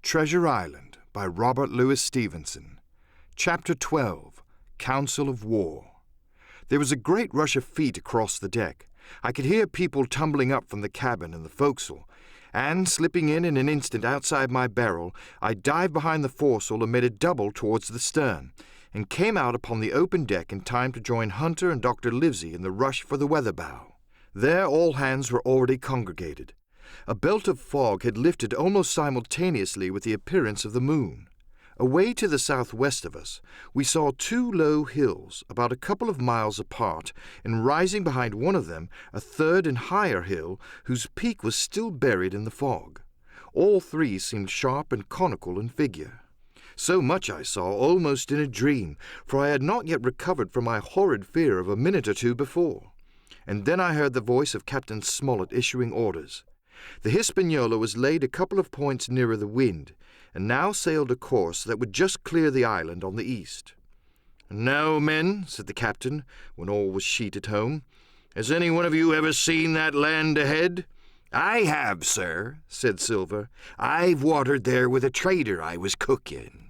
Treasure Island by Robert Louis Stevenson. Chapter 12, Council of War. There was a great rush of feet across the deck. I could hear people tumbling up from the cabin and the forecastle, and, slipping in an instant outside my barrel, I dived behind the foresail and made a double towards the stern, and came out upon the open deck in time to join Hunter and Dr. Livesey in the rush for the weather bow. There all hands were already congregated. A belt of fog had lifted almost simultaneously with the appearance of the moon. Away to the southwest of us, we saw two low hills, about a couple of miles apart, and rising behind one of them, a third and higher hill, whose peak was still buried in the fog. All three seemed sharp and conical in figure. So much I saw almost in a dream, for I had not yet recovered from my horrid fear of a minute or two before. And then I heard the voice of Captain Smollett issuing orders. The Hispaniola was laid a couple of points nearer the wind, and now sailed a course that would just clear the island on the east. "Now, men," said the captain, when all was sheeted home, "has any one of you ever seen that land ahead?" "I have, sir," said Silver. "I've watered there with a trader I was cook in."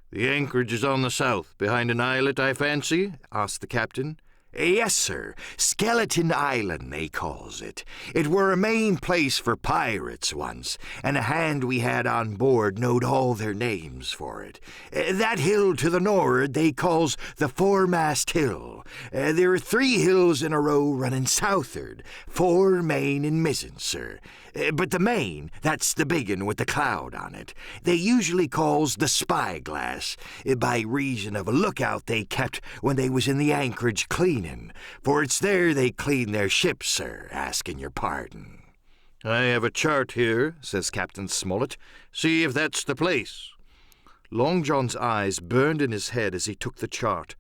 "The anchorage is on the south, behind an islet, I fancy?" asked the captain. "Yes, sir. Skeleton Island, they calls it. It were a main place for pirates once, and a hand we had on board knowed all their names for it. That hill to the nor'ard they calls the Foremast Hill. There are 3 hills in a row running south'ard, fore, main, and mizzen, sir. But the main, that's the big un with the cloud on it, they usually calls the Spyglass, by reason of a lookout they kept when they was in the anchorage cleaning, for it's there they clean their ships, sir, asking your pardon." "I have a chart here," says Captain Smollett. "See if that's the place." Long John's eyes burned in his head as he took the chart,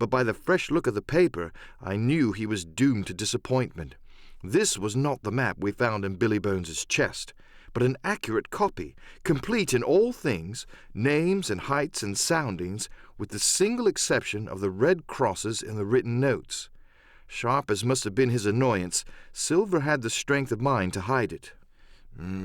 but by the fresh look of the paper I knew he was doomed to disappointment. This was not the map we found in Billy Bones's chest, but an accurate copy, complete in all things, names and heights and soundings, with the single exception of the red crosses in the written notes. Sharp as must have been his annoyance, Silver had the strength of mind to hide it.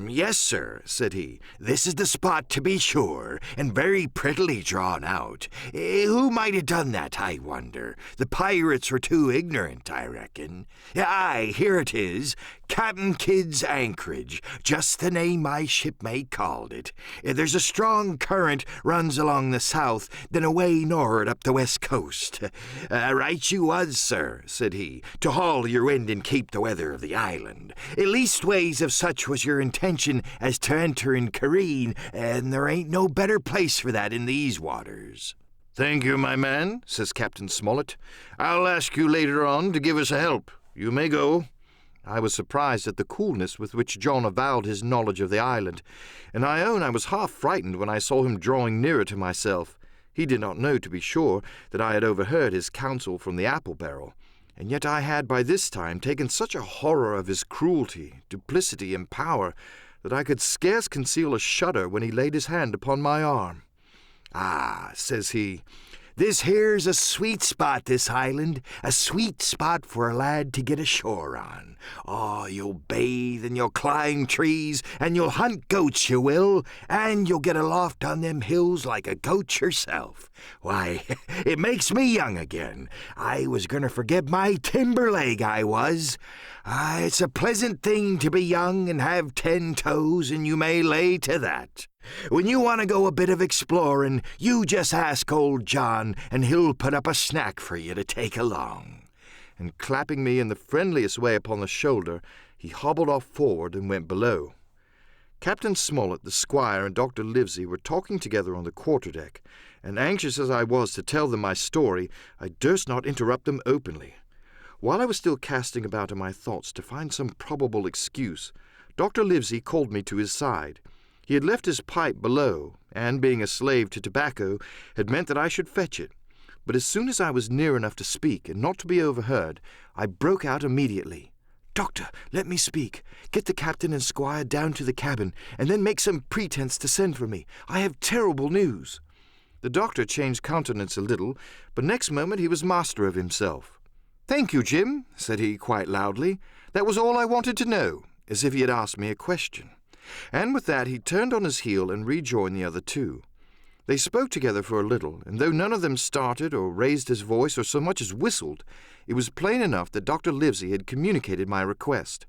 "Yes, sir," said he. "This is the spot, to be sure, and very prettily drawn out. Who might have done that, I wonder? The pirates were too ignorant, I reckon. Aye, here it is. Captain Kidd's Anchorage, just the name my shipmate called it. There's a strong current runs along the south, then away nor'ard up the west coast. Right you was, sir," said he, "to haul your wind and keep the weather of the island. Leastways, if such was your intention as to enter and careen, and there ain't no better place for that in these waters." "Thank you, my man," says Captain Smollett. "I'll ask you later on to give us a help. You may go." I was surprised at the coolness with which John avowed his knowledge of the island, and I own I was half frightened when I saw him drawing nearer to myself. He did not know, to be sure, that I had overheard his counsel from the apple barrel, and yet I had by this time taken such a horror of his cruelty, duplicity, and power that I could scarce conceal a shudder when he laid his hand upon my arm. "Ah," says he, "this here's a sweet spot, this island, a sweet spot for a lad to get ashore on. Oh, you'll bathe, and you'll climb trees, and you'll hunt goats, you will, and you'll get aloft on them hills like a goat yourself. Why, it makes me young again. I was going to forget my timber leg, I was. It's a pleasant thing to be young and have 10 toes, and you may lay to that. When you want to go a bit of exploring, you just ask old John, and he'll put up a snack for you to take along." And clapping me in the friendliest way upon the shoulder, he hobbled off forward and went below. Captain Smollett, the squire, and Dr. Livesey were talking together on the quarterdeck, and anxious as I was to tell them my story, I durst not interrupt them openly. While I was still casting about in my thoughts to find some probable excuse, Dr. Livesey called me to his side. He had left his pipe below, and, being a slave to tobacco, had meant that I should fetch it. But as soon as I was near enough to speak, and not to be overheard, I broke out immediately. "Doctor, let me speak. Get the captain and squire down to the cabin, and then make some pretense to send for me. I have terrible news." The doctor changed countenance a little, but next moment he was master of himself. "Thank you, Jim," said he quite loudly. "That was all I wanted to know," as if he had asked me a question. And with that he turned on his heel and rejoined the other two. They spoke together for a little, and though none of them started or raised his voice or so much as whistled, it was plain enough that Dr. Livesey had communicated my request.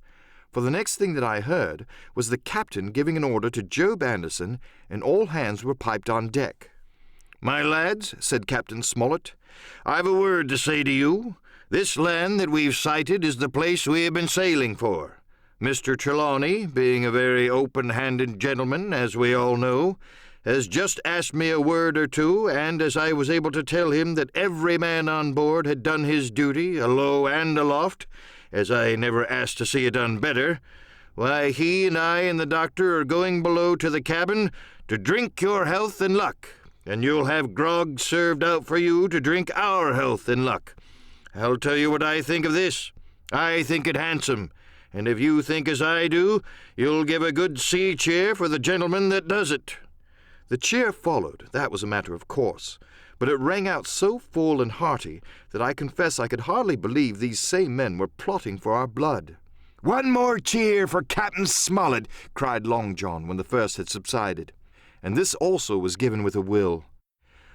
For the next thing that I heard was the captain giving an order to Job Anderson, and all hands were piped on deck. "My lads," said Captain Smollett, "I've a word to say to you. This land that we've sighted is the place we have been sailing for. Mr. Trelawney, being a very open-handed gentleman, as we all know, has just asked me a word or two, and as I was able to tell him that every man on board had done his duty, alow and aloft, as I never asked to see it done better, why, he and I and the doctor are going below to the cabin to drink your health and luck, and you'll have grog served out for you to drink our health and luck. I'll tell you what I think of this. I think it handsome, and if you think as I do, you'll give a good sea cheer for the gentleman that does it." The cheer followed, that was a matter of course, but it rang out so full and hearty that I confess I could hardly believe these same men were plotting for our blood. "One more cheer for Captain Smollett," cried Long John when the first had subsided, and this also was given with a will.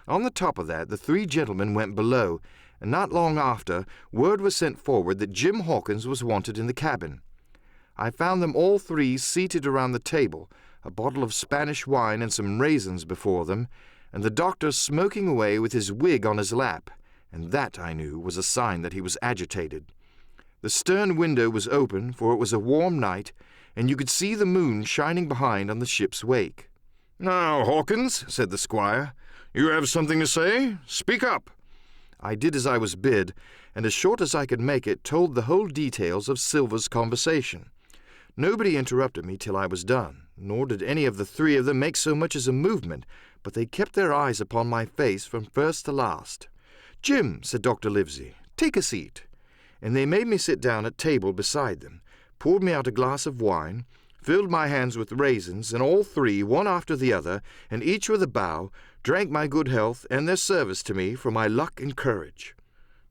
On the top of that, the three gentlemen went below, and not long after, word was sent forward that Jim Hawkins was wanted in the cabin. I found them all three seated around the table, a bottle of Spanish wine and some raisins before them, and the doctor smoking away with his wig on his lap, and that, I knew, was a sign that he was agitated. The stern window was open, for it was a warm night, and you could see the moon shining behind on the ship's wake. "Now, Hawkins," said the squire, "you have something to say? Speak up." I did as I was bid, and as short as I could make it, told the whole details of Silver's conversation. Nobody interrupted me till I was done, nor did any of the three of them make so much as a movement, but they kept their eyes upon my face from first to last. "Jim," said Dr. Livesey, "take a seat." And they made me sit down at table beside them, poured me out a glass of wine, filled my hands with raisins, and all three, one after the other, and each with a bow, drank my good health and their service to me for my luck and courage.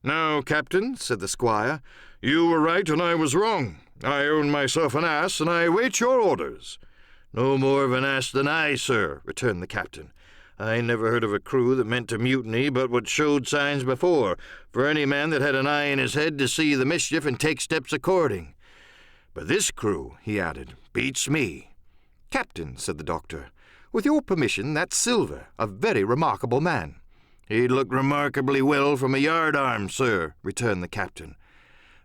"Now, Captain," said the squire, "you were right and I was wrong. I own myself an ass, and I wait your orders." "No more of an ass than I, sir," returned the captain. "I never heard of a crew that meant to mutiny but what showed signs before, for any man that had an eye in his head to see the mischief and take steps according. But this crew," he added, "beats me." "Captain," said the doctor, "with your permission, that's Silver, a very remarkable man." "He'd look remarkably well from a yardarm, sir," returned the captain.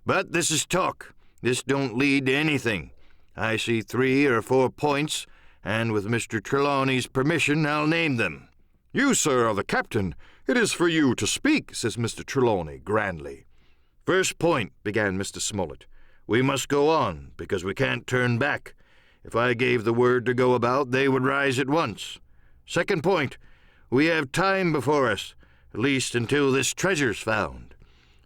"But this is talk. This don't lead to anything. I see 3 or 4 points, and with Mr. Trelawney's permission I'll name them." "You, sir, are the captain. It is for you to speak," says Mr. Trelawney grandly. "First point," began Mr. Smollett. "We must go on, because we can't turn back. If I gave the word to go about, they would rise at once. Second point, we have time before us, at least until this treasure's found.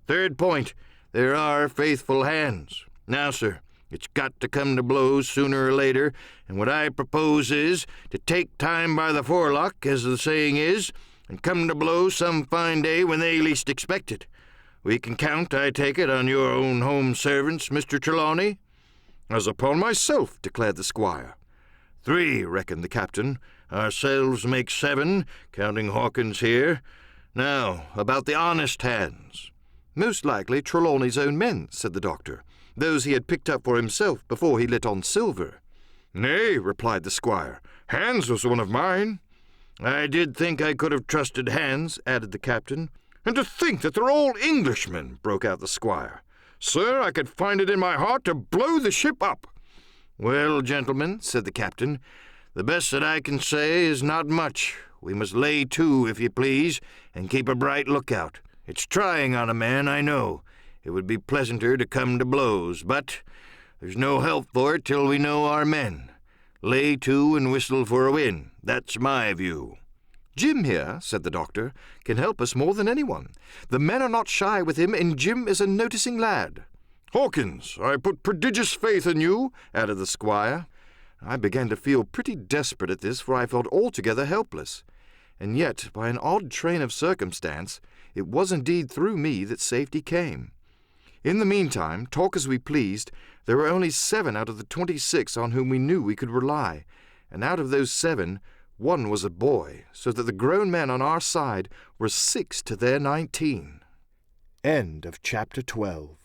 Third point, there are faithful hands. Now, sir, it's got to come to blows sooner or later, and what I propose is to take time by the forelock, as the saying is, and come to blows some fine day when they least expect it. We can count, I take it, on your own home servants, Mr. Trelawney?" "As upon myself," declared the squire. 3, reckoned the captain. "Ourselves make 7, counting Hawkins here. Now, about the honest hands." "Most likely Trelawney's own men," said the doctor, "those he had picked up for himself before he lit on Silver." "Nay," replied the squire, "Hans was one of mine." "I did think I could have trusted Hans," added the captain. "And to think that they're all Englishmen," broke out the squire. "Sir, I could find it in my heart to blow the ship up." "Well, gentlemen," said the captain, "the best that I can say is not much. We must lay to, if you please, and keep a bright lookout. It's trying on a man, I know. It would be pleasanter to come to blows, but there's no help for it till we know our men. Lay to and whistle for a wind. That's my view." "Jim here," said the doctor, "can help us more than anyone. The men are not shy with him, and Jim is a noticing lad." "Hawkins, I put prodigious faith in you," added the squire. I began to feel pretty desperate at this, for I felt altogether helpless. And yet, by an odd train of circumstance, it was indeed through me that safety came. In the meantime, talk as we pleased, there were only 7 out of the 26 on whom we knew we could rely, and out of those 7, 1 was a boy, so that the grown men on our side were 6 to their 19. End of chapter 12.